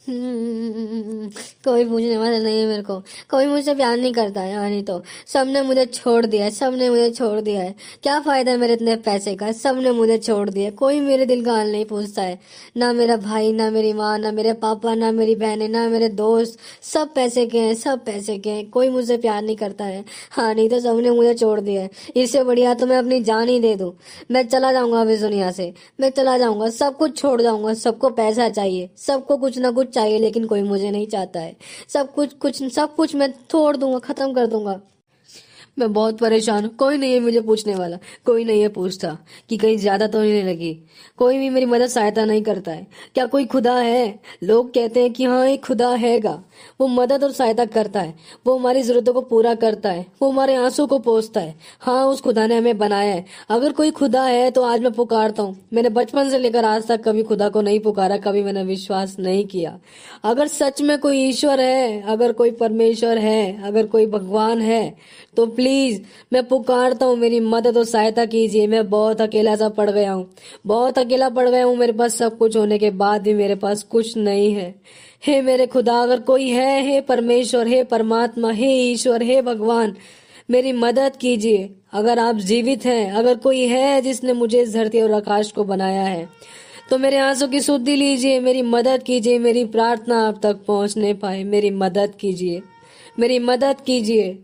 कोई पूछने वाला नहीं है मेरे को। कोई मुझसे प्यार नहीं करता है, यानी तो सबने मुझे छोड़ दिया है, सबने मुझे छोड़ दिया है। क्या फायदा है मेरे इतने पैसे का, सबने मुझे छोड़ दिया। कोई मेरे दिल का हाल नहीं पूछता है, ना मेरा भाई, ना मेरी माँ, ना मेरे पापा, ना मेरी बहनें, ना मेरे दोस्त। सब पैसे के हैं, सब पैसे के हैं, कोई मुझसे प्यार नहीं करता है। हाँ, नहीं तो सबने मुझे छोड़ दिया है। इससे बढ़िया तो मैं अपनी जान ही दे दूं। मैं चला जाऊंगा अब इस दुनिया से। मैं चला जाऊंगा, सब कुछ छोड़ जाऊंगा। सबको पैसा चाहिए, सबको कुछ ना कुछ चाहिए, लेकिन कोई मुझे नहीं चाहता है। सब कुछ मैं तोड़ दूंगा, खत्म कर दूंगा। मैं बहुत परेशान हूँ, कोई नहीं है मुझे पूछने वाला। कोई नहीं है पूछता कि कहीं ज्यादा तो नहीं लगी। कोई भी मेरी मदद सहायता नहीं करता है। क्या कोई खुदा है? लोग कहते हैं कि हाँ, एक खुदा हैगा। वो मदद और सहायता करता है, वो हमारी जरूरतों को पूरा करता है, वो हमारे आंसू को पोंछता है। हाँ, उस खुदा ने हमें बनाया है। अगर कोई खुदा है तो आज मैं पुकारता हूँ। मैंने बचपन से लेकर आज तक कभी खुदा को नहीं पुकारा, कभी मैंने विश्वास नहीं किया। अगर सच में कोई ईश्वर है, अगर कोई परमेश्वर है, अगर कोई भगवान है, तो प्लीज मैं पुकारता हूँ, मेरी मदद और सहायता कीजिए। मैं बहुत अकेला सा पड़ गया हूँ, बहुत अकेला पड़ गया हूँ। मेरे पास सब कुछ होने के बाद भी मेरे पास कुछ नहीं है। हे मेरे खुदा, अगर कोई है, हे परमेश्वर, हे परमात्मा, हे ईश्वर, हे भगवान, मेरी मदद कीजिए। अगर आप जीवित हैं, अगर कोई है जिसने मुझे इस धरती और आकाश को बनाया है, तो मेरे आंसू की सुधि लीजिए, मेरी मदद कीजिए। मेरी प्रार्थना आप तक पहुंचने पाए, मेरी मदद कीजिए, मेरी मदद कीजिए।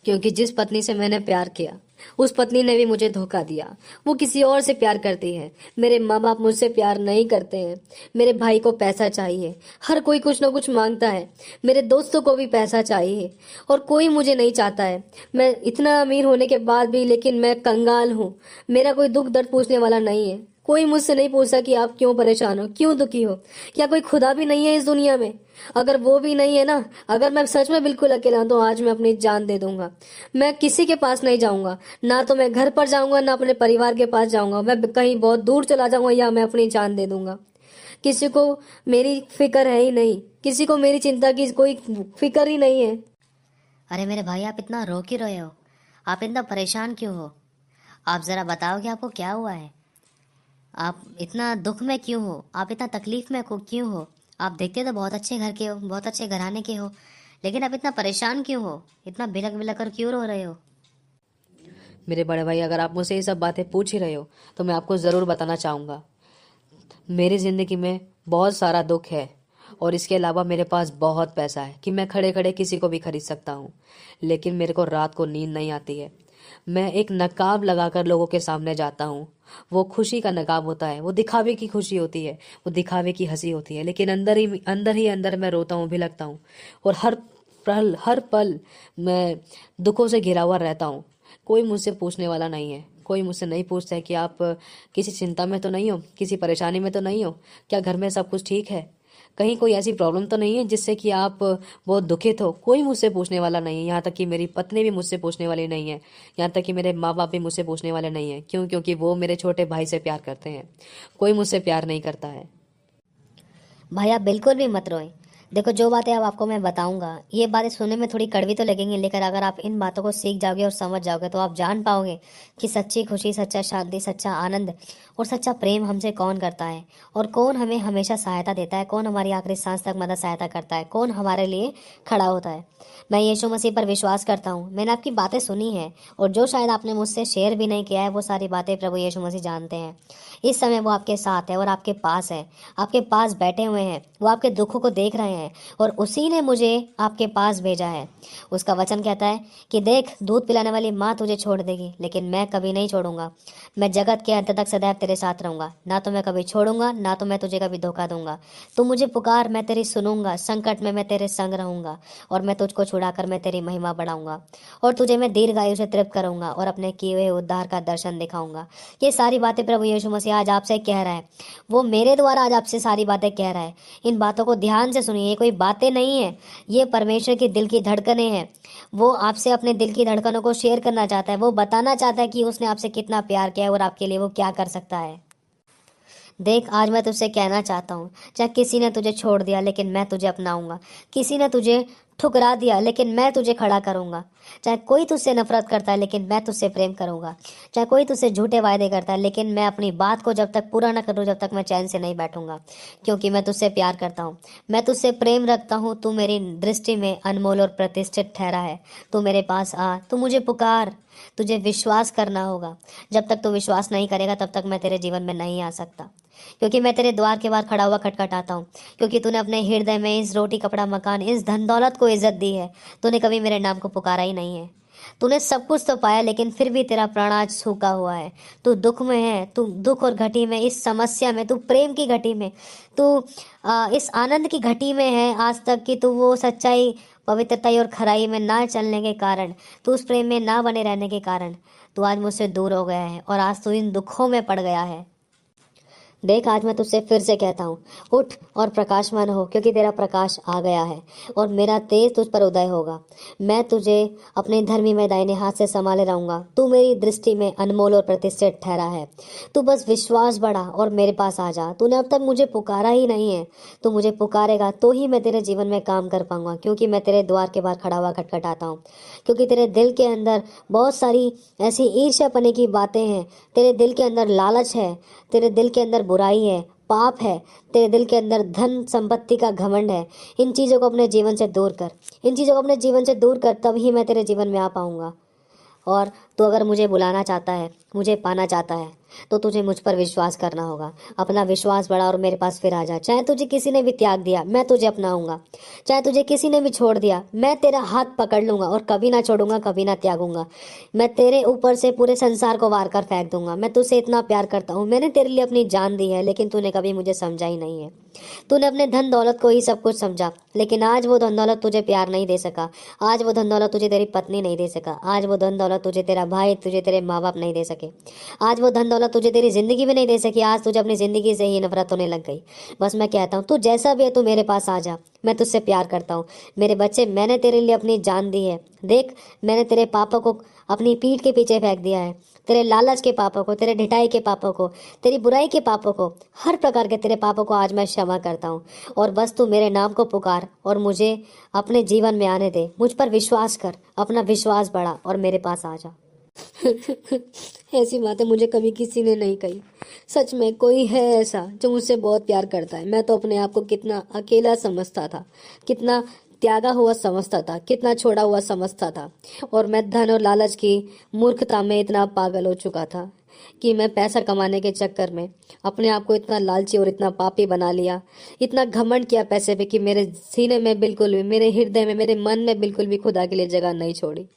क्योंकि जिस पत्नी से मैंने प्यार किया, उस पत्नी ने भी मुझे धोखा दिया। वो किसी और से प्यार करती है। मेरे माँ बाप मुझसे प्यार नहीं करते हैं। मेरे भाई को पैसा चाहिए, हर कोई कुछ ना कुछ मांगता है। मेरे दोस्तों को भी पैसा चाहिए, और कोई मुझे नहीं चाहता है। मैं इतना अमीर होने के बाद भी, लेकिन मैं कंगाल हूँ। मेरा कोई दुख दर्द पूछने वाला नहीं है। कोई मुझसे नहीं पूछता कि आप क्यों परेशान हो, क्यों दुखी हो। क्या कोई खुदा भी नहीं है इस दुनिया में? अगर वो भी नहीं है ना, अगर मैं सच में बिल्कुल अकेला हूं, तो आज मैं अपनी जान दे दूंगा। मैं किसी के पास नहीं जाऊंगा, ना तो मैं घर पर जाऊंगा, ना अपने परिवार के पास जाऊंगा। मैं कहीं बहुत दूर चला जाऊंगा, या मैं अपनी जान दे दूंगा। किसी को मेरी फिक्र है ही नहीं, किसी को मेरी चिंता की कोई फिक्र ही नहीं है। अरे मेरे भाई, आप इतना रो क्यों रहे हो? आप इतना परेशान क्यों हो? आप जरा बताओ कि आपको क्या हुआ है? आप इतना दुख में क्यों हो? आप इतना तकलीफ में क्यों हो? आप देखते तो बहुत अच्छे घर के हो, बहुत अच्छे घराने के हो, लेकिन आप इतना परेशान क्यों हो? इतना बिलक बिलक कर क्यों रो रहे हो? मेरे बड़े भाई, अगर आप मुझसे ये सब बातें पूछ ही रहे हो तो मैं आपको ज़रूर बताना चाहूँगा। मेरी ज़िंदगी में बहुत सारा दुख है, और इसके अलावा मेरे पास बहुत पैसा है कि मैं खड़े खड़े किसी को भी खरीद सकता हूँ। लेकिन मेरे को रात को नींद नहीं आती है। मैं एक नकाब लगाकर लोगों के सामने जाता हूँ। वो खुशी का नकाब होता है, वो दिखावे की खुशी होती है, वो दिखावे की हंसी होती है, लेकिन अंदर मैं रोता हूँ, भिलकता हूँ। और हर पल मैं दुखों से घिरा हुआ रहता हूँ। कोई मुझसे पूछने वाला नहीं है, कोई मुझसे नहीं पूछता है कि आप किसी चिंता में तो नहीं हो, किसी परेशानी में तो नहीं हो, क्या घर में सब कुछ ठीक है, कहीं कोई ऐसी प्रॉब्लम तो नहीं है जिससे कि आप बहुत दुखित हो। कोई मुझसे पूछने वाला नहीं है। यहाँ तक कि मेरी पत्नी भी मुझसे पूछने वाली नहीं है। यहाँ तक कि मेरे माँ बाप भी मुझसे पूछने वाले नहीं हैं। क्यों? क्योंकि वो मेरे छोटे भाई से प्यार करते हैं। कोई मुझसे प्यार नहीं करता है। भाई, आप बिल्कुल भी मत रोएं। देखो, जो बातें अब आपको मैं बताऊंगा, ये बातें सुनने में थोड़ी कड़वी तो लगेंगी, लेकिन अगर आप इन बातों को सीख जाओगे और समझ जाओगे, तो आप जान पाओगे कि सच्ची खुशी, सच्चा शांति, सच्चा आनंद और सच्चा प्रेम हमसे कौन करता है, और कौन हमें हमेशा सहायता देता है, कौन हमारी आखिरी सांस तक मदद सहायता करता है, कौन हमारे लिए खड़ा होता है। मैं यीशु मसीह पर विश्वास करता हूँ। मैंने आपकी बातें सुनी है, और जो शायद आपने मुझसे शेयर भी नहीं किया है, वो सारी बातें प्रभु यीशु मसीह जानते हैं। इस समय वो आपके साथ है और आपके पास है, आपके पास बैठे हुए हैं। वो आपके दुखों को देख रहे हैं, और उसी ने मुझे आपके पास भेजा है। उसका वचन कहता है कि देख, दूध पिलाने वाली माँ तुझे छोड़ देगी, लेकिन मैं कभी नहीं छोड़ूंगा। मैं जगत के अंत तक सदैव तेरे साथ रहूंगा। ना तो मैं कभी छोड़ूंगा, ना तो मैं तुझे कभी धोखा दूंगा। तू मुझे पुकार, मैं तेरी सुनूंगा। संकट में मैं तेरे संग रहूंगा, और मैं तुझको छुड़ाकर मैं तेरी महिमा बढ़ाऊंगा, और तुझे मैं दीर्घायु से तृप्त करूंगा, और अपने किए हुए उद्धार का दर्शन दिखाऊंगा। ये सारी बातें प्रभु यीशु मसीह आज आपसे कह रहा है। वो मेरे द्वारा आज आपसे सारी बातें कह रहा है। इन बातों को ध्यान से सुनिए। ये कोई बातें नहीं है, ये परमेश्वर की दिल की धड़कनें हैं। वो आपसे अपने दिल की धड़कनों को शेयर करना चाहता है। वो बताना चाहता है कि उसने आपसे कितना प्यार किया है, और आपके लिए वो क्या कर सकता है। देख, आज मैं तुझसे कहना चाहता हूँ, चाहे किसी ने तुझे छोड़ दिया, लेकिन मैं तुझे अपनाऊंगा। किसी ने तुझे ठुकरा दिया, लेकिन मैं तुझे खड़ा करूंगा। चाहे कोई तुझसे नफरत करता है, लेकिन मैं तुझसे प्रेम करूंगा। चाहे कोई तुझसे झूठे वायदे करता है, लेकिन मैं अपनी बात को जब तक पूरा ना करूं, जब तक मैं चैन से नहीं बैठूंगा, क्योंकि मैं तुझसे प्यार करता हूं, मैं तुझसे प्रेम रखता हूं। तू मेरी दृष्टि में अनमोल और प्रतिष्ठित ठहरा है। तू मेरे पास आ, तू मुझे पुकार। तुझे विश्वास करना होगा। जब तक तू विश्वास नहीं करेगा, तब तक मैं तेरे जीवन में नहीं आ सकता, क्योंकि मैं तेरे द्वार के बाहर खड़ा हुआ खटखटाता हूँ। क्योंकि तूने अपने हृदय में इस रोटी कपड़ा मकान, इस धन दौलत को इज्जत दी है। तूने कभी मेरे नाम को पुकारा ही नहीं है। तूने सब कुछ तो पाया, लेकिन फिर भी तेरा प्राण आज सूखा हुआ है। तू दुख में है, तू दुख और घटी में, इस समस्या में, तू प्रेम की घटी में, तू इस आनंद की घटी में है आज तक, कि तू वो सच्चाई, पवित्रता और खराई में ना चलने के कारण, तू उस प्रेम में ना बने रहने के कारण तू आज मुझसे दूर हो गया है, और आज तू इन दुखों में पड़ गया है। देख, आज मैं तुझसे फिर से कहता हूँ, उठ और प्रकाशमान हो, क्योंकि तेरा प्रकाश आ गया है और मेरा तेज तुझ पर उदय होगा। मैं तुझे अपने धर्मी में दाहिने हाथ से संभाले रहूंगा। तू मेरी दृष्टि में अनमोल और प्रतिष्ठित ठहरा है। तू बस विश्वास बढ़ा और मेरे पास आ जा। तूने अब तक मुझे पुकारा ही नहीं है। तू मुझे पुकारेगा तो ही मैं तेरे जीवन में काम कर पाऊंगा, क्योंकि मैं तेरे द्वार के बाहर खड़ा हुआ खटखटाता हूँ। क्योंकि तेरे दिल के अंदर बहुत सारी ऐसी ईर्ष्यापने की बातें हैं। तेरे दिल के अंदर लालच है, तेरे दिल के अंदर बुराई है, पाप है, तेरे दिल के अंदर धन संपत्ति का घमंड है। इन चीज़ों को अपने जीवन से दूर कर, इन चीज़ों को अपने जीवन से दूर कर, तब ही मैं तेरे जीवन में आ पाऊंगा। और तू अगर मुझे बुलाना चाहता है, मुझे पाना चाहता है, तो तुझे मुझ पर विश्वास करना होगा। अपना विश्वास बढ़ा और मेरे पास फिर आ जा। चाहे तुझे किसी ने भी त्याग दिया, मैं तुझे अपनाऊंगा। चाहे तुझे किसी ने भी छोड़ दिया, मैं तेरा हाथ पकड़ लूंगा और कभी ना छोड़ूंगा, कभी ना त्यागूंगा। मैं तेरे ऊपर से पूरे संसार को वार कर फेंक दूंगा। मैं तुझसे इतना प्यार करता हूँ। मैंने तेरे लिए अपनी जान दी है, लेकिन तूने कभी मुझे समझा ही नहीं है। तूने अपने धन दौलत को ही सब कुछ समझा, लेकिन आज वो धन दौलत तुझे प्यार नहीं दे सका। आज वो धन दौलत तुझे तेरी पत्नी नहीं दे सका। आज वो धन दौलत तुझे तेरा भाई, तुझे तेरे माँ बाप नहीं दे सके। आज वो धन दौलत तुझे तेरी जिंदगी भी नहीं दे सकी। आज तुझे अपनी जिंदगी से ही नफरत होने लग गई। बस मैं कहता हूँ, तू जैसा भी है, तू मेरे पास आ जा। मैं तुझसे प्यार करता हूँ। मेरे बच्चे, मैंने तेरे लिए अपनी जान दी है। देख, मैंने तेरे पापा को अपनी पीठ के पीछे फेंक दिया है। तेरे लालच के पापों को, तेरे ढिठाई के पापों को, तेरी बुराई के पापों को, हर प्रकार के तेरे पापों को आज मैं क्षमा करता हूँ। और बस तू मेरे नाम को पुकार और मुझे अपने जीवन में आने दे। मुझ पर विश्वास कर, अपना विश्वास बढ़ा और मेरे पास आ जा। ऐसी बातें मुझे कभी किसी ने नहीं कही। सच में कोई है ऐसा जो मुझसे बहुत प्यार करता है। मैं तो अपने आप को कितना अकेला समझता था, कितना त्यागा हुआ समझता था, कितना छोड़ा हुआ समझता था। और मैं धन और लालच की मूर्खता में इतना पागल हो चुका था कि मैं पैसा कमाने के चक्कर में अपने आप को इतना लालची और इतना पापी बना लिया, इतना घमंड किया पैसे पे कि मेरे सीने में बिल्कुल भी, मेरे हृदय में, मेरे मन में बिल्कुल भी खुदा के लिए जगह नहीं छोड़ी।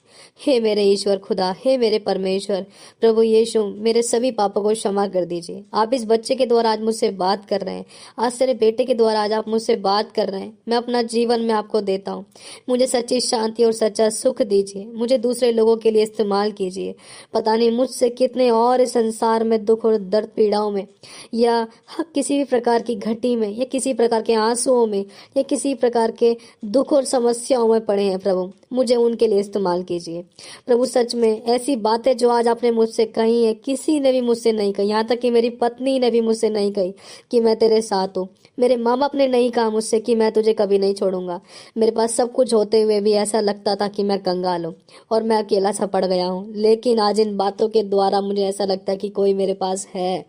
हे मेरे ईश्वर खुदा, हे मेरे परमेश्वर प्रभु यीशु, मेरे सभी पापों को क्षमा कर दीजिए। आप इस बच्चे के द्वारा आज मुझसे बात कर रहे हैं, आज तेरे बेटे के द्वारा आज आप मुझसे बात कर रहे हैं। मैं अपना जीवन में आपको देता हूँ। मुझे सच्ची शांति और सच्चा सुख दीजिए। मुझे दूसरे लोगों के लिए इस्तेमाल कीजिए। पता नहीं मुझसे कितने और इस संसार में दुख और दर्द पीड़ाओं में, या किसी भी प्रकार की घटी में, या किसी प्रकार के आंसुओं में, या किसी प्रकार के दुख और समस्याओं में पड़े हैं। प्रभु, मुझे उनके लिए इस्तेमाल कीजिए। प्रभु, सच में ऐसी बातें जो आज आपने मुझसे कही है, किसी ने भी मुझसे नहीं कही। यहाँ तक कि मेरी पत्नी ने भी मुझसे नहीं कही कि मैं तेरे साथ हूँ। मेरे माँ बाप ने नहीं कहा मुझसे कि मैं तुझे कभी नहीं छोड़ूंगा। मेरे पास सब कुछ होते हुए भी ऐसा लगता था कि मैं कंगाल हूँ और मैं अकेला सा पड़ गया हूँ। लेकिन आज इन बातों के द्वारा मुझे ऐसा लगता है कि कोई मेरे पास है,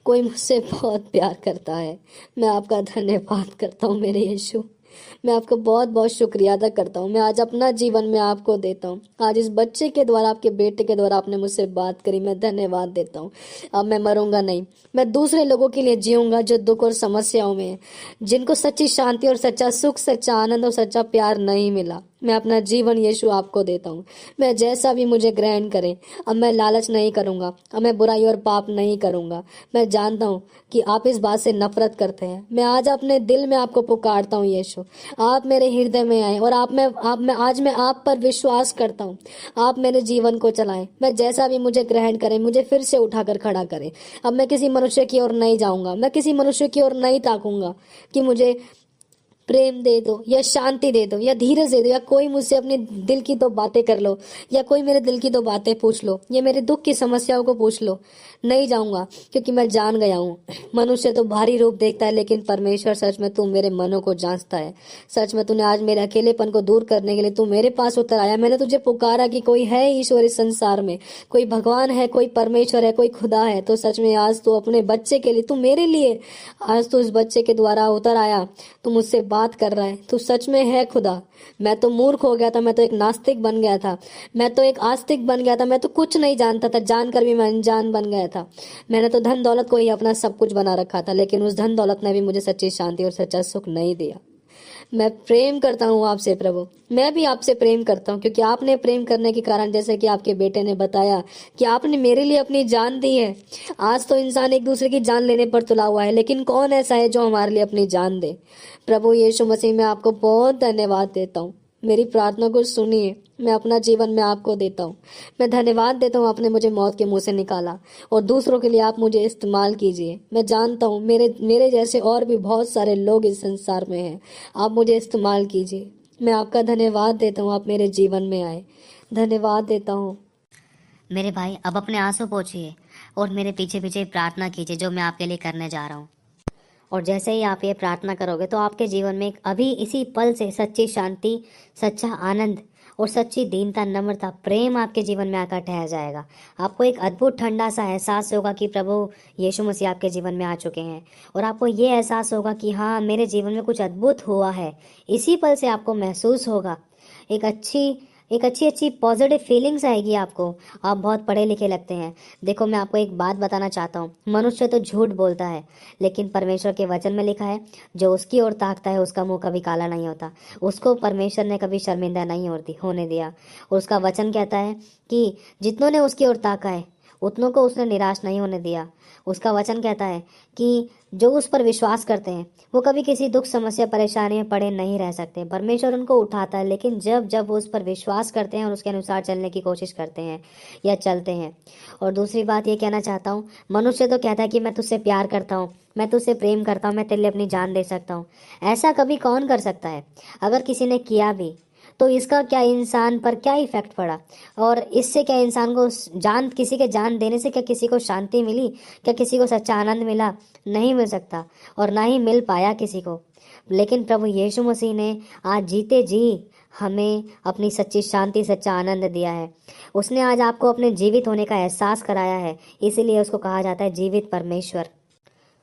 कोई मुझसे बहुत प्यार करता है। मैं आपका धन्यवाद करता हूँ मेरे यीशु। मैं आपका बहुत बहुत शुक्रिया अदा करता हूँ। मैं आज अपना जीवन में आपको देता हूँ। आज इस बच्चे के द्वारा, आपके बेटे के द्वारा आपने मुझसे बात करी, मैं धन्यवाद देता हूँ। अब मैं मरूंगा नहीं, मैं दूसरे लोगों के लिए जीऊंगा जो दुख और समस्याओं में हैं, जिनको सच्ची शांति और सच्चा सुख, सच्चा आनंद और सच्चा प्यार नहीं मिला। मैं अपना जीवन यीशु आपको देता हूँ। मैं जैसा भी मुझे ग्रहण करें। अब मैं लालच नहीं करूंगा, अब मैं बुराई और पाप नहीं करूंगा। मैं जानता हूँ कि आप इस बात से नफरत करते हैं। मैं आज अपने दिल में आपको पुकारता हूँ यीशु, आप मेरे हृदय में आए और आज मैं आप पर विश्वास करता हूँ। आप मेरे जीवन को चलाएं। मैं जैसा भी मुझे ग्रहण करें, मुझे फिर से उठाकर खड़ा करें। अब मैं किसी मनुष्य की ओर नहीं जाऊंगा, मैं किसी मनुष्य की ओर नहीं ताकूंगा कि मुझे प्रेम दे दो, या शांति दे दो, या धीरज दे दो, या कोई मुझसे अपने दिल की 2 बातें कर लो, या कोई मेरे दिल की 2 बातें पूछ लो, या मेरे दुख की समस्याओं को पूछ लो। नहीं जाऊंगा, क्योंकि मैं जान गया हूँ, मनुष्य तो बाहरी रूप देखता है, लेकिन परमेश्वर सच में तू मेरे मनों को जांचता है। सच में तूने आज मेरे अकेलेपन को दूर करने के लिए तू मेरे पास उतर आया। मैंने तुझे पुकारा कि कोई है ईश्वर इस संसार में, कोई भगवान है, कोई परमेश्वर है, कोई खुदा है। तो सच में आज तू अपने बच्चे के लिए, तू मेरे लिए आज तू इस बच्चे के द्वारा उतर आया, तू मुझसे बात कर रहा है। तू सच में है खुदा। मैं तो मूर्ख हो गया था, मैं तो एक नास्तिक बन गया था, मैं तो एक आस्तिक बन गया था, मैं तो कुछ नहीं जानता था, जानकर भी मैं अनजान बन गया था। मैंने तो धन दौलत को ही अपना सब कुछ बना रखा था, लेकिन उस धन दौलत ने भी मुझे सच्ची शांति और सच्चा सुख नहीं दिया। मैं प्रेम करता हूँ आपसे प्रभु, मैं भी आपसे प्रेम करता हूँ, क्योंकि आपने प्रेम करने के कारण, जैसे कि आपके बेटे ने बताया कि आपने मेरे लिए अपनी जान दी है। आज तो इंसान एक दूसरे की जान लेने पर तुला हुआ है, लेकिन कौन ऐसा है जो हमारे लिए अपनी जान दे। प्रभु यीशु मसीह, मैं आपको बहुत धन्यवाद देता हूँ। मेरी प्रार्थना को सुनिए, मैं अपना जीवन में आपको देता हूँ। मैं धन्यवाद देता हूँ, आपने मुझे मौत के मुंह से निकाला और दूसरों के लिए आप मुझे इस्तेमाल कीजिए। मैं जानता हूँ मेरे जैसे और भी बहुत सारे लोग इस संसार में हैं, आप मुझे इस्तेमाल कीजिए। मैं आपका धन्यवाद देता हूँ, आप मेरे जीवन में आए। धन्यवाद देता हूँ। मेरे भाई अब अपने आंसू पोंछिए और मेरे पीछे पीछे प्रार्थना कीजिए जो मैं आपके लिए करने जा रहा हूँ। और जैसे ही आप ये प्रार्थना करोगे तो आपके जीवन में अभी इसी पल से सच्ची शांति, सच्चा आनंद और सच्ची दीनता, नम्रता, प्रेम आपके जीवन में आकर ठहर जाएगा। आपको एक अद्भुत ठंडा सा एहसास होगा कि प्रभु यीशु मसीह आपके जीवन में आ चुके हैं, और आपको ये एहसास होगा कि हाँ, मेरे जीवन में कुछ अद्भुत हुआ है। इसी पल से आपको महसूस होगा एक अच्छी पॉजिटिव फीलिंग्स आएगी आपको। आप बहुत पढ़े लिखे लगते हैं। देखो, मैं आपको एक बात बताना चाहता हूँ, मनुष्य तो झूठ बोलता है, लेकिन परमेश्वर के वचन में लिखा है, जो उसकी ओर ताकता है उसका मुंह कभी काला नहीं होता। उसको परमेश्वर ने कभी शर्मिंदा नहीं होने दिया। और उसका वचन कहता है कि जितनों ने उसकी ओर ताका है उतनों को उसने निराश नहीं होने दिया। उसका वचन कहता है कि जो उस पर विश्वास करते हैं वो कभी किसी दुख, समस्या, परेशानी में पड़े नहीं रह सकते। परमेश्वर उनको उठाता है, लेकिन जब वो उस पर विश्वास करते हैं और उसके अनुसार चलने की कोशिश करते हैं या चलते हैं। और दूसरी बात ये कहना चाहता हूँ, मनुष्य तो कहता है कि मैं तुझसे प्यार करता हूँ, मैं तुझसे प्रेम करता हूँ, मैं तेरे लिए अपनी जान दे सकता हूँ। ऐसा कभी कौन कर सकता है? अगर किसी ने किया भी तो इसका क्या इंसान पर क्या इफेक्ट पड़ा, और इससे क्या इंसान को किसी के जान देने से क्या किसी को शांति मिली, क्या किसी को सच्चा आनंद मिला? नहीं मिल सकता, और ना ही मिल पाया किसी को। लेकिन प्रभु यीशु मसीह ने आज जीते जी हमें अपनी सच्ची शांति, सच्चा आनंद दिया है। उसने आज आपको अपने जीवित होने का एहसास कराया है, इसीलिए उसको कहा जाता है जीवित परमेश्वर।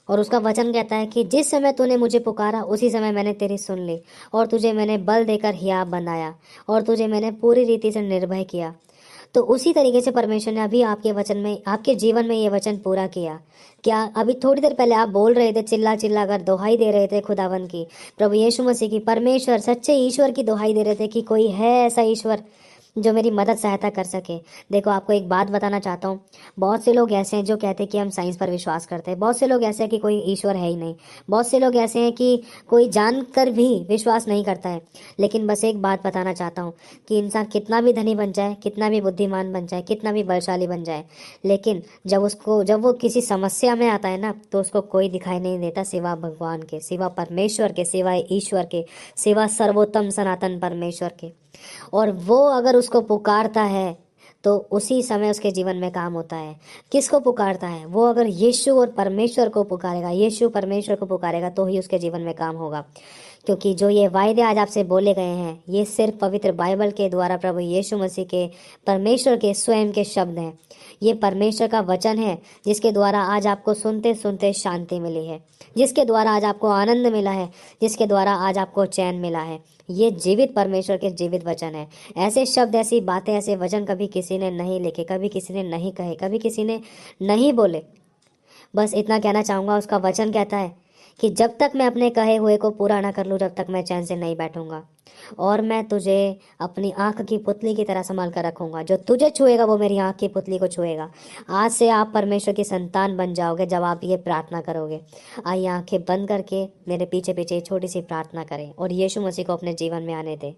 और उसका वचन कहता है कि जिस समय तूने मुझे पुकारा उसी समय मैंने तेरी सुन ली, और तुझे मैंने बल देकर हियाव बनाया, और तुझे मैंने पूरी रीति से निर्भय किया। तो उसी तरीके से परमेश्वर ने अभी आपके वचन में, आपके जीवन में ये वचन पूरा किया। क्या अभी थोड़ी देर पहले आप बोल रहे थे, चिल्ला चिल्ला कर दोहाई दे रहे थे खुदावन की, प्रभु यीशु मसीह की, परमेश्वर सच्चे ईश्वर की दोहाई दे रहे थे कि कोई है ऐसा ईश्वर जो मेरी मदद सहायता कर सके। देखो, आपको एक बात बताना चाहता हूँ, बहुत से लोग ऐसे हैं जो कहते हैं कि हम साइंस पर विश्वास करते हैं, बहुत से लोग ऐसे हैं कि कोई ईश्वर है ही नहीं, बहुत से लोग ऐसे हैं कि कोई जानकर भी विश्वास नहीं करता है। लेकिन बस एक बात बताना चाहता हूँ कि इंसान कितना भी धनी बन जाए, कितना भी बुद्धिमान बन जाए, कितना भी बलशाली बन जाए, लेकिन जब वो किसी समस्या में आता है ना, तो उसको कोई दिखाई नहीं देता सिवा भगवान के, सिवा परमेश्वर के, सिवा ईश्वर के, सिवा सर्वोत्तम सनातन परमेश्वर के। और वो अगर उसको पुकारता है तो उसी समय उसके जीवन में काम होता है। किसको पुकारता है? वो अगर यीशु और परमेश्वर को पुकारेगा, यीशु परमेश्वर को पुकारेगा, तो ही उसके जीवन में काम होगा। क्योंकि जो ये वायदे आज आपसे बोले गए हैं, ये सिर्फ पवित्र बाइबल के द्वारा प्रभु यीशु मसीह के, परमेश्वर के स्वयं के शब्द हैं। ये परमेश्वर का वचन है जिसके द्वारा आज आपको सुनते सुनते शांति मिली है, जिसके द्वारा आज आपको आनंद मिला है, जिसके द्वारा आज आपको चैन मिला है। ये जीवित परमेश्वर के जीवित वचन है। ऐसे शब्द, ऐसी बातें, ऐसे वचन कभी किसी ने नहीं लिखे, कभी किसी ने नहीं कहे, कभी किसी ने नहीं बोले। बस इतना कहना चाहूँगा, उसका वचन कहता है कि जब तक मैं अपने कहे हुए को पूरा ना कर लूँ, जब तक मैं चैन से नहीं बैठूंगा। और मैं तुझे अपनी आंख की पुतली की तरह संभाल कर रखूंगा। जो तुझे छुएगा वो मेरी आंख की पुतली को छुएगा। आज से आप परमेश्वर की संतान बन जाओगे जब आप ये प्रार्थना करोगे। आइए आंखें बंद करके मेरे पीछे पीछे छोटी सी प्रार्थना करें और यीशु मसीह को अपने जीवन में आने दें।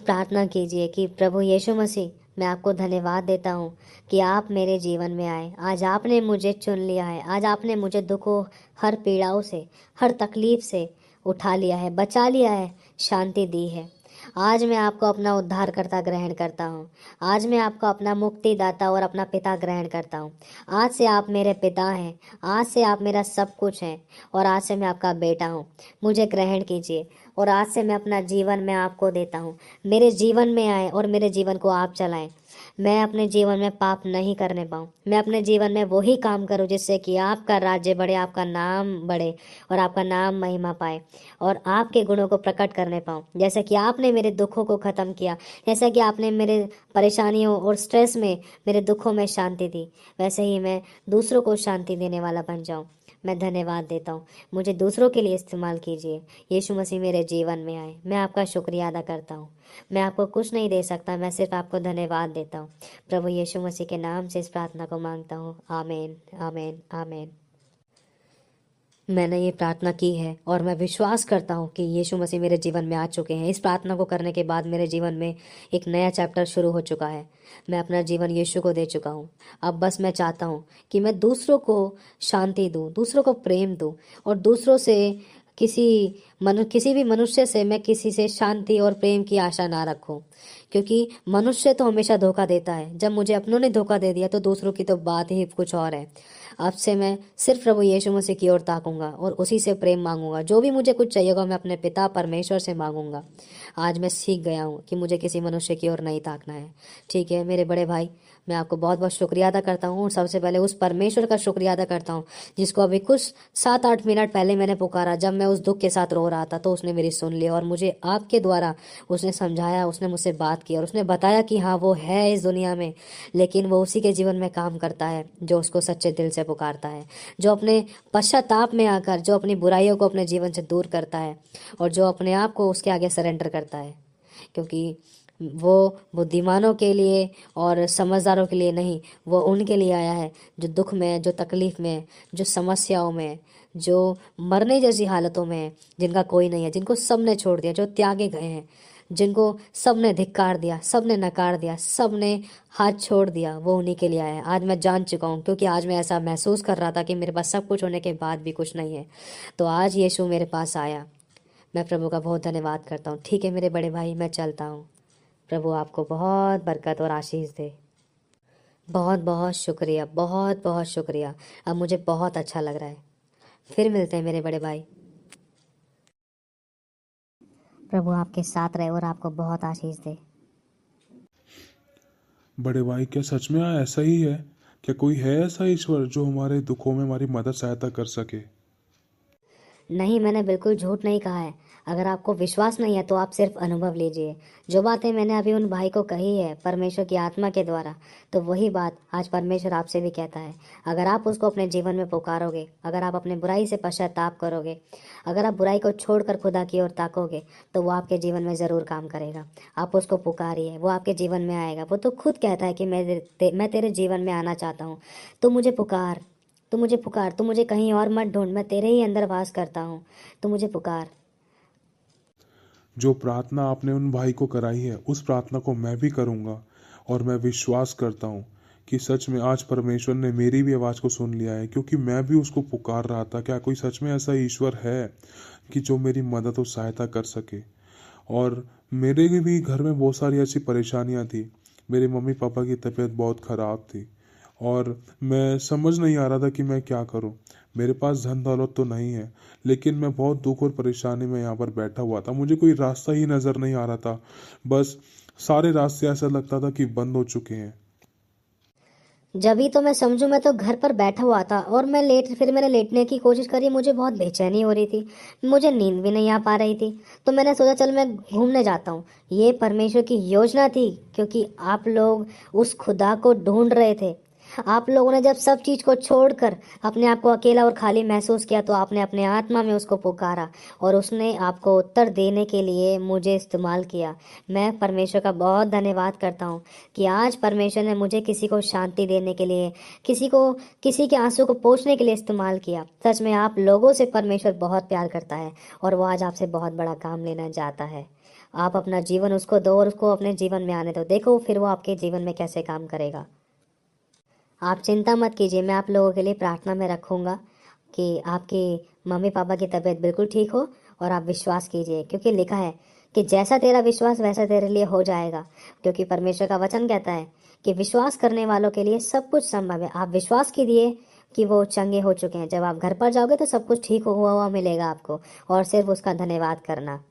प्रार्थना कीजिए कि प्रभु यीशु मसीह, मैं आपको धन्यवाद देता हूँ कि आप मेरे जीवन में आए। आज आपने मुझे चुन लिया है। आज आपने मुझे दुखों, हर पीड़ाओं से, हर तकलीफ से उठा लिया है, बचा लिया है, शांति दी है। आज मैं आपको अपना उद्धारकर्ता ग्रहण करता हूँ। आज मैं आपको अपना मुक्तिदाता और अपना पिता ग्रहण करता हूँ। आज से आप मेरे पिता हैं। आज से आप मेरा सब कुछ हैं और आज से मैं आपका बेटा हूँ। मुझे ग्रहण कीजिए और आज से मैं अपना जीवन मैं आपको देता हूँ। मेरे जीवन में आए और मेरे जीवन को आप चलाएं। मैं अपने जीवन में पाप नहीं करने पाऊँ। मैं अपने जीवन में वही काम करूँ जिससे कि आपका राज्य बढ़े, आपका नाम बढ़े और आपका नाम महिमा पाए और आपके गुणों को प्रकट करने पाऊँ। जैसे कि आपने मेरे दुखों को ख़त्म किया, जैसा कि आपने मेरे परेशानियों और स्ट्रेस में, मेरे दुखों में शांति दी, वैसे ही मैं दूसरों को शांति देने वाला बन जाऊँ। मैं धन्यवाद देता हूँ। मुझे दूसरों के लिए इस्तेमाल कीजिए। यीशु मसीह मेरे जीवन में आए। मैं आपका शुक्रिया अदा करता हूँ। मैं आपको कुछ नहीं दे सकता, मैं सिर्फ आपको धन्यवाद देता हूँ। प्रभु यीशु मसीह के नाम से इस प्रार्थना को मांगता हूँ। आमीन, आमीन, आमीन। मैंने ये प्रार्थना की है और मैं विश्वास करता हूँ कि यीशु मसीह मेरे जीवन में आ चुके हैं। इस प्रार्थना को करने के बाद मेरे जीवन में एक नया चैप्टर शुरू हो चुका है। मैं अपना जीवन यीशु को दे चुका हूँ। अब बस मैं चाहता हूँ कि मैं दूसरों को शांति दूँ, दूसरों को प्रेम दूँ और दूसरों से किसी भी मनुष्य से मैं किसी से शांति और प्रेम की आशा ना रखूं, क्योंकि मनुष्य तो हमेशा धोखा देता है। जब मुझे अपनों ने धोखा दे दिया तो दूसरों की तो बात ही कुछ और है। अब से मैं सिर्फ प्रभु यीशु मसीह की ओर ताकूंगा और उसी से प्रेम मांगूंगा। जो भी मुझे कुछ चाहिए होगा मैं अपने पिता परमेश्वर से मांगूंगा। आज मैं सीख गया हूँ कि मुझे किसी मनुष्य की ओर नहीं ताकना है। ठीक है मेरे बड़े भाई, मैं आपको बहुत बहुत शुक्रिया अदा करता हूँ और सबसे पहले उस परमेश्वर का शुक्रिया अदा करता हूँ जिसको अभी कुछ 7-8 मिनट पहले मैंने पुकारा। जब मैं उस दुख के साथ रो रहा था तो उसने मेरी सुन ली और मुझे आपके द्वारा उसने समझाया, उसने मुझसे बात की और उसने बताया कि हाँ वो है इस दुनिया में, लेकिन वो उसी के जीवन में काम करता है जो उसको सच्चे दिल से पुकारता है, जो अपने पश्चाताप में आकर जो अपनी बुराइयों को अपने जीवन से दूर करता है और जो अपने आप को उसके आगे सरेंडर करता है। क्योंकि वो बुद्धिमानों के लिए और समझदारों के लिए नहीं, वो उनके लिए आया है जो दुख में, जो तकलीफ में, जो समस्याओं में, जो मरने जैसी हालतों में है, जिनका कोई नहीं है, जिनको सब ने छोड़ दिया, जो त्यागे गए हैं, जिनको सब ने धिक्कार दिया, सब ने नकार दिया, सब ने हाथ छोड़ दिया, वो उन्हीं के लिए आया है। आज मैं जान चुका हूँ, क्योंकि आज मैं ऐसा महसूस कर रहा था कि मेरे पास सब कुछ होने के बाद भी कुछ नहीं है। तो आज यीशु मेरे पास आया। मैं प्रभु का बहुत धन्यवाद करता हूँ। ठीक है मेरे बड़े भाई, मैं चलता हूँ। प्रभु आपको बहुत बरकत और आशीष दे। बहुत बहुत शुक्रिया, बहुत बहुत शुक्रिया। अब मुझे बहुत अच्छा लग रहा है। फिर मिलते हैं मेरे बड़े भाई। प्रभु आपके साथ रहे और आपको बहुत आशीष दे। बड़े भाई, क्या सच में ऐसा ही है? क्या कोई है ऐसा ईश्वर जो हमारे दुखों में हमारी मदद सहायता कर सके? नहीं, मैंने बिल्कुल झूठ नहीं कहा है। अगर आपको विश्वास नहीं है तो आप सिर्फ अनुभव लीजिए। जो बातें मैंने अभी उन भाई को कही है परमेश्वर की आत्मा के द्वारा, तो वही बात आज परमेश्वर आपसे भी कहता है। अगर आप उसको अपने जीवन में पुकारोगे, अगर आप अपने बुराई से पश्चाताप करोगे, अगर आप बुराई को छोड़कर खुदा की ओर ताकोगे, तो वो आपके जीवन में ज़रूर काम करेगा। आप उसको पुकारिए, वो आपके जीवन में आएगा। वो तो खुद कहता है कि मैं तेरे जीवन में आना चाहता हूँ। तू मुझे पुकार, तू मुझे पुकार, तू मुझे कहीं और मत ढूंढ, मैं तेरे ही अंदर वास करता हूँ। तू मुझे पुकार। जो प्रार्थना आपने उन भाई को कराई है, उस प्रार्थना को मैं भी करूंगा और मैं विश्वास करता हूँ कि सच में आज परमेश्वर ने मेरी भी आवाज़ को सुन लिया है, क्योंकि मैं भी उसको पुकार रहा था। क्या कोई सच में ऐसा ईश्वर है कि जो मेरी मदद और सहायता कर सके? और मेरे भी घर में बहुत सारी ऐसी परेशानियां थी। मेरे मम्मी पापा की तबीयत बहुत ख़राब थी और मैं समझ नहीं आ रहा था कि मैं क्या करूं। मेरे पास धन दौलत तो नहीं है, लेकिन मैं बहुत दुख और परेशानी में यहाँ पर बैठा हुआ था। मुझे कोई रास्ता ही नज़र नहीं आ रहा था। बस सारे रास्ते ऐसा लगता था कि बंद हो चुके हैं। जब ही तो मैं समझूं, मैं तो घर पर बैठा हुआ था और फिर मैंने लेटने की कोशिश करी। मुझे बहुत बेचैनी हो रही थी, मुझे नींद भी नहीं आ पा रही थी। तो मैंने सोचा चल मैं घूमने जाता हूँ। ये परमेश्वर की योजना थी, क्योंकि आप लोग उस खुदा को ढूंढ रहे थे। आप लोगों ने जब सब चीज़ को छोड़कर अपने आप को अकेला और खाली महसूस किया, तो आपने अपने आत्मा में उसको पुकारा और उसने आपको उत्तर देने के लिए मुझे इस्तेमाल किया। मैं परमेश्वर का बहुत धन्यवाद करता हूँ कि आज परमेश्वर ने मुझे किसी को शांति देने के लिए, किसी के आंसू को पोंछने के लिए इस्तेमाल किया। सच में आप लोगों से परमेश्वर बहुत प्यार करता है और वो आज आपसे बहुत बड़ा काम लेना चाहता है। आप अपना जीवन उसको दो और उसको अपने जीवन में आने दो। देखो फिर वो आपके जीवन में कैसे काम करेगा। आप चिंता मत कीजिए, मैं आप लोगों के लिए प्रार्थना में रखूँगा कि आपकी मम्मी पापा की तबीयत बिल्कुल ठीक हो और आप विश्वास कीजिए, क्योंकि लिखा है कि जैसा तेरा विश्वास वैसा तेरे लिए हो जाएगा। क्योंकि परमेश्वर का वचन कहता है कि विश्वास करने वालों के लिए सब कुछ संभव है। आप विश्वास कीजिए कि वो चंगे हो चुके हैं। जब आप घर पर जाओगे तो सब कुछ ठीक हुआ हुआ मिलेगा आपको, और सिर्फ उसका धन्यवाद करना।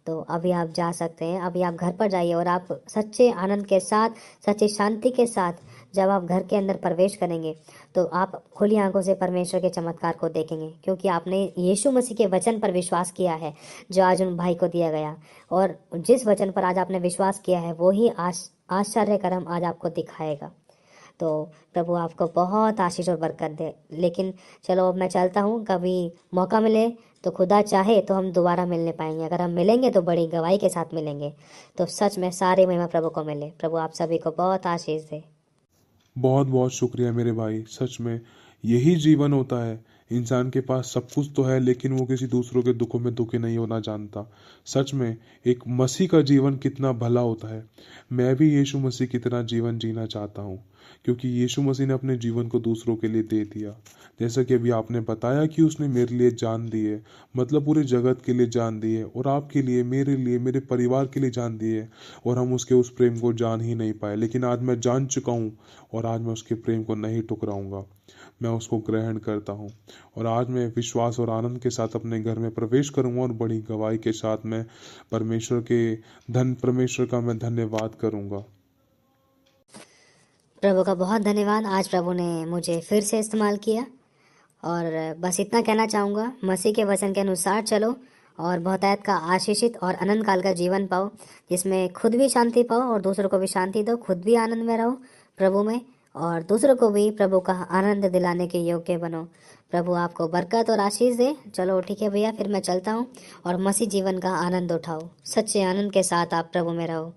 तो अभी आप जा सकते हैं, अभी आप घर पर जाइए और आप सच्चे आनंद के साथ, सच्ची शांति के साथ जब आप घर के अंदर प्रवेश करेंगे तो आप खुली आंखों से परमेश्वर के चमत्कार को देखेंगे, क्योंकि आपने यीशु मसीह के वचन पर विश्वास किया है जो आज उन भाई को दिया गया। और जिस वचन पर आज आपने विश्वास किया है वो ही आश्चर्य कर्म आज आपको दिखाएगा। तो प्रभु आपको बहुत आशीष और बरकत दे। लेकिन चलो अब मैं चलता हूँ, कभी मौका मिले तो खुदा चाहे तो हम दोबारा मिलने पाएंगे। अगर हम मिलेंगे तो बड़ी गवाही के साथ मिलेंगे। तो सच में सारी महिमा प्रभु को मिले। प्रभु आप सभी को बहुत आशीष दे। बहुत बहुत शुक्रिया मेरे भाई। सच में यही जीवन होता है। इंसान के पास सब कुछ तो है, लेकिन वो किसी दूसरों के दुखों में दुखी नहीं होना जानता। सच में एक मसीह का जीवन कितना भला होता है। मैं भी यीशु मसीह की तरह जीवन जीना चाहता हूँ, क्योंकि यीशु मसीह ने अपने जीवन को दूसरों के लिए दे दिया। जैसा कि अभी आपने बताया कि उसने मेरे लिए जान दी है, मतलब पूरे जगत के लिए जान दी है, और आपके लिए, मेरे परिवार के लिए जान दी है। और हम उसके उस प्रेम को जान ही नहीं पाए, लेकिन आज मैं जान चुका हूँ और आज मैं उसके प्रेम को नहीं ठुकराऊंगा। मैं उसको ग्रहण करता हूँ और आज मैं विश्वास और आनंद के साथ अपने घर में प्रवेश करूंगा और बड़ी गवाही के साथ मैं परमेश्वर का मैं धन्यवाद करूंगा। प्रभु का बहुत धन्यवाद। आज प्रभु ने मुझे फिर से इस्तेमाल किया, और बस इतना कहना चाहूँगा, मसीह के वचन के अनुसार चलो और बहुतायत का आशीषित और अनंत काल का जीवन पाओ, जिसमें खुद भी शांति पाओ और दूसरों को भी शांति दो। खुद भी आनंद में रहो प्रभु में, और दूसरों को भी प्रभु का आनंद दिलाने के योग्य बनो। प्रभु आपको बरकत और आशीष दे। चलो ठीक है भैया, फिर मैं चलता हूँ, और मसीह जीवन का आनंद उठाओ। सच्चे आनंद के साथ आप प्रभु में रहो।